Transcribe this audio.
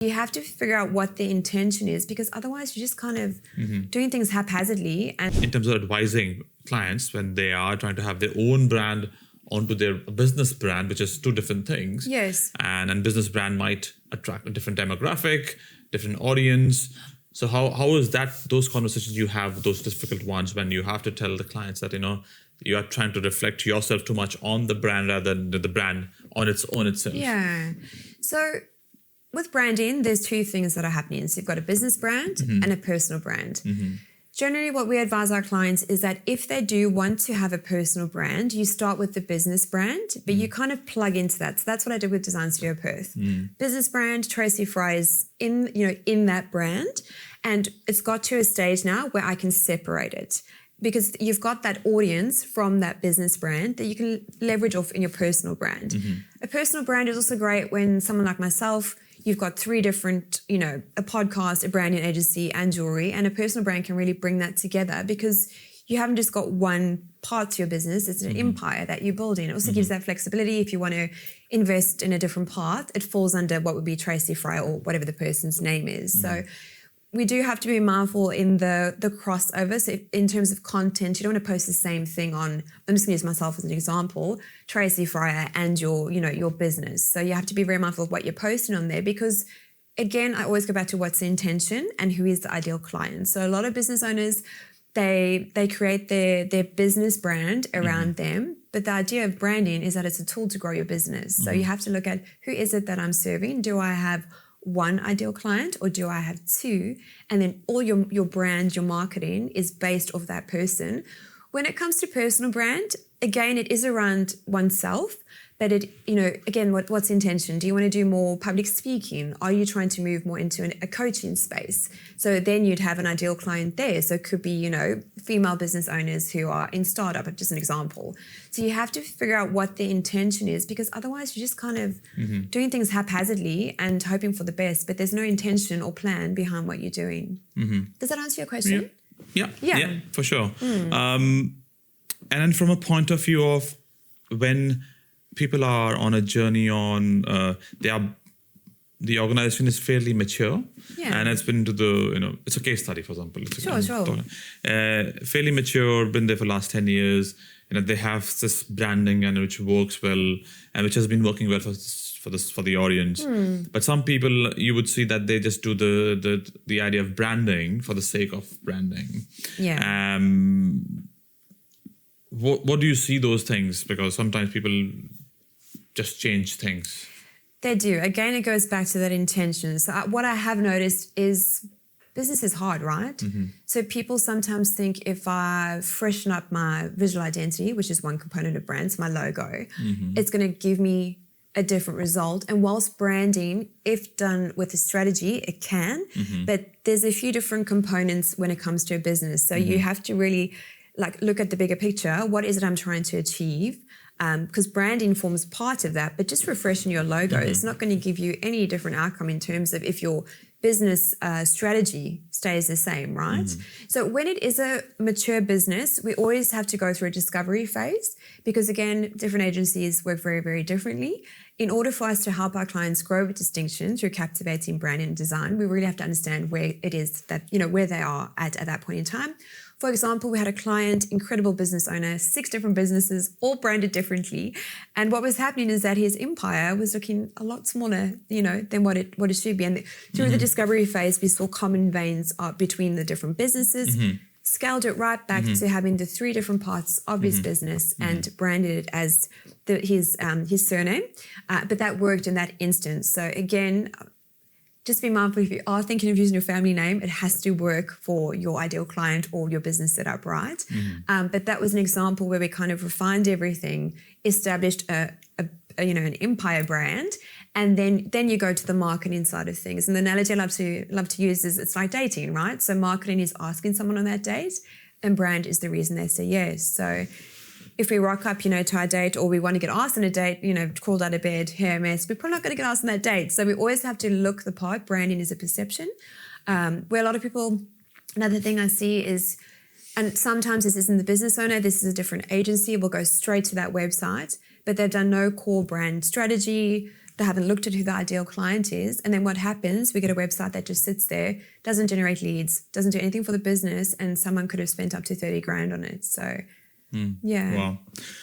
You have to figure out what the intention is, because otherwise you're just kind of doing things haphazardly. And in terms of advising clients when they are trying to have their own brand onto their business brand, which is two different things. Yes. And business brand might attract a different demographic, different audience. So how is that, those conversations you have, those difficult ones when you have to tell the clients that, you are trying to reflect yourself too much on the brand rather than the brand on its own itself? Yeah. So with branding, there's two things that are happening. So you've got a business brand and a personal brand. Generally, what we advise our clients is that if they do want to have a personal brand, you start with the business brand, but you kind of plug into that. So that's what I did with Design Studio Perth. Business brand, Tracy Fryer is in that brand. And it's got to a stage now where I can separate it, because you've got that audience from that business brand that you can leverage off in your personal brand. A personal brand is also great when someone like myself, you've got three different, a podcast, a branding agency, and jewelry, and a personal brand can really bring that together, because you haven't just got one part to your business, it's an empire that you're building. It also gives that flexibility. If you want to invest in a different part, it falls under what would be Tracy Fryer or whatever the person's name is. So we do have to be mindful in the crossover. So in terms of content, you don't want to post the same thing on, I'm just going to use myself as an example, Tracy Fryer and your business. So you have to be very mindful of what you're posting on there, because again, I always go back to what's the intention and who is the ideal client. So a lot of business owners, they create their business brand around them, but the idea of branding is that it's a tool to grow your business. So you have to look at, who is it that I'm serving? Do I have one ideal client or do I have two? And then all your brand, your marketing is based off that person. When it comes to personal brand, again, it is around oneself, but again, what's the intention? Do you want to do more public speaking? Are you trying to move more into a coaching space? So then you'd have an ideal client there. So it could be, female business owners who are in startup, just an example. So you have to figure out what the intention is, because otherwise you're just kind of doing things haphazardly and hoping for the best, but there's no intention or plan behind what you're doing. Does that answer your question? Yeah, for sure. And then from a point of view of when people are on a journey on, the organization is fairly mature, and it's been to the, it's a case study, for example. Sure. Fairly mature, been there for the last 10 years. They have this branding and which works well and which has been working well for the audience. But some people, you would see that they just do the idea of branding for the sake of branding. What do you see those things? Because sometimes people just change things. They do. Again, it goes back to that intention. So what I have noticed is business is hard, right? So people sometimes think if I freshen up my visual identity, which is one component of brands, my logo, it's going to give me a different result. And whilst branding, if done with a strategy, it can, but there's a few different components when it comes to a business. So you have to really look at the bigger picture. What is it I'm trying to achieve? Because branding forms part of that, but just refreshing your logo is not going to give you any different outcome in terms of if your business strategy stays the same, right? So when it is a mature business, we always have to go through a discovery phase, because again, different agencies work very, very differently. In order for us to help our clients grow with distinction through captivating brand and design, we really have to understand where it is that, where they are at that point in time. For example, we had a client, incredible business owner, 6 different businesses, all branded differently. And what was happening is that his empire was looking a lot smaller, than what it should be. And through the discovery phase, we saw common veins between the different businesses, scaled it right back to having the 3 different parts of his business and branded it as his surname. But that worked in that instance. So again, just be mindful, if you are thinking of using your family name, it has to work for your ideal client or your business setup, right? But that was an example where we kind of refined everything, established an empire brand, and then you go to the marketing side of things. And the analogy I love to use is it's like dating, right? So marketing is asking someone on that date, and brand is the reason they say yes. So if we rock up, to our date, or we want to get asked on a date, crawled out of bed, hair mess, we're probably not going to get asked on that date. So we always have to look the part. Branding is a perception. Where a lot of people, another thing I see is, and sometimes this isn't the business owner, this is a different agency, will go straight to that website, but they've done no core brand strategy. They haven't looked at who the ideal client is. And then what happens? We get a website that just sits there, doesn't generate leads, doesn't do anything for the business, and someone could have spent up to 30 grand on it. So, yeah. Wow.